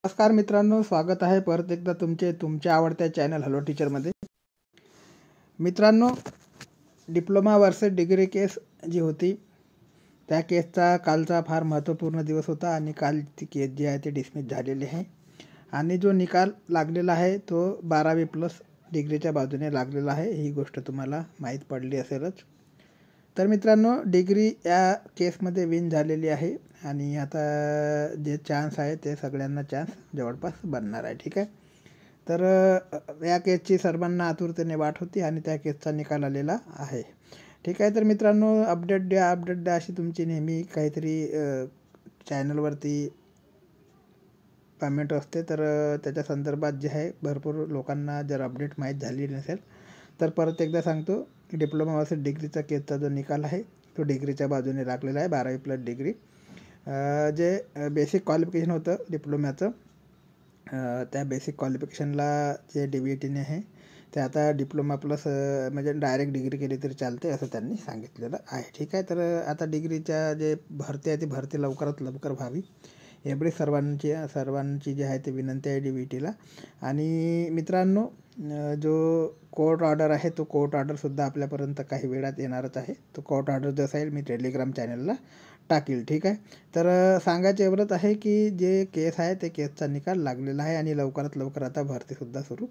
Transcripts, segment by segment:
नमस्कार मित्रांनो, स्वागत आहे परत एकदा तुमच्या आवडत्या चॅनल हॅलो टीचरमध्ये. मित्रांनो, डिप्लोमा वर्सेस डिग्री केस जी होती त्या केसचा कालचा फार महत्त्वपूर्ण दिवस होता आणि काल ती केस जी आहे ती डिसमिस झालेली आहे आणि जो निकाल लागलेला आहे तो 12वी प्लस डिग्रीच्या बाजूने लागलेला आहे. ही गोष्ट तुम्हाला माहीत पडली असेलच. तर मित्रांनो, डिग्री या केसमध्ये विन झालेली आहे आणि आता जे चान्स आहे ते सगळ्यांना चान्स जवळपास बनणार आहे. ठीक आहे. तर या केसची सर्वांना आतुरतेने वाट होती आणि त्या केसचा निकाल आलेला आहे. ठीक आहे. तर मित्रांनो, अपडेट द्या अशी तुमची नेहमी काहीतरी चॅनलवरती कमेंट असते. तर त्याच्या संदर्भात जे आहे भरपूर लोकांना जर अपडेट माहीत झाली नसेल तर परत एकदा सांगतो, डिप्लोमा वर्सेस डिग्रीचा केसचा जो निकाल आहे तो डिग्रीच्या बाजूने लागलेला आहे. 12वी प्लस डिग्री जे बेसिक क्वालिफिकेशन होतं डिप्लोम्याचं, त्या बेसिक क्वालिफिकेशनला जे DVTने आहे ते आता डिप्लोमा प्लस म्हणजे डायरेक्ट डिग्री केली तरी चालते असं त्यांनी सांगितलेलं आहे. ठीक आहे. तर आता डिग्रीच्या जे भरती आहे ती भरती लवकरात लवकर व्हावी एवढी सर्वांची जी आहे ती विनंती आहे DVTला. आणि मित्रांनो, जो कोर्ट ऑर्डर आहे तो कोर्ट ऑर्डरसुद्धा आपल्यापर्यंत काही वेळात येणारच आहे. तो कोर्ट ऑर्डर जसा येईल मी टेलिग्राम चॅनलला टाकील. ठीक आहे. तर सांगायचं एवढंच आहे की जे केस आहे ते केसचा निकाल लागलेला आहे आणि लवकरात लवकर आता भरतीसुद्धा सुरू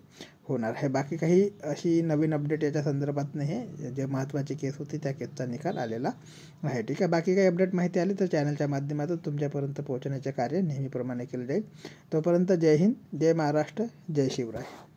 होणार आहे. बाकी काही अशी नवीन अपडेट याच्या संदर्भात नाही आहे. जे महत्त्वाची केस होती त्या केसचा निकाल आलेला आहे. ठीक आहे. बाकी काही अपडेट माहिती आली तर चॅनलच्या माध्यमातून तुमच्यापर्यंत पोहोचण्याचे कार्य नेहमीप्रमाणे केले जाईल. तोपर्यंत जय हिंद, जय महाराष्ट्र, जय शिवराय.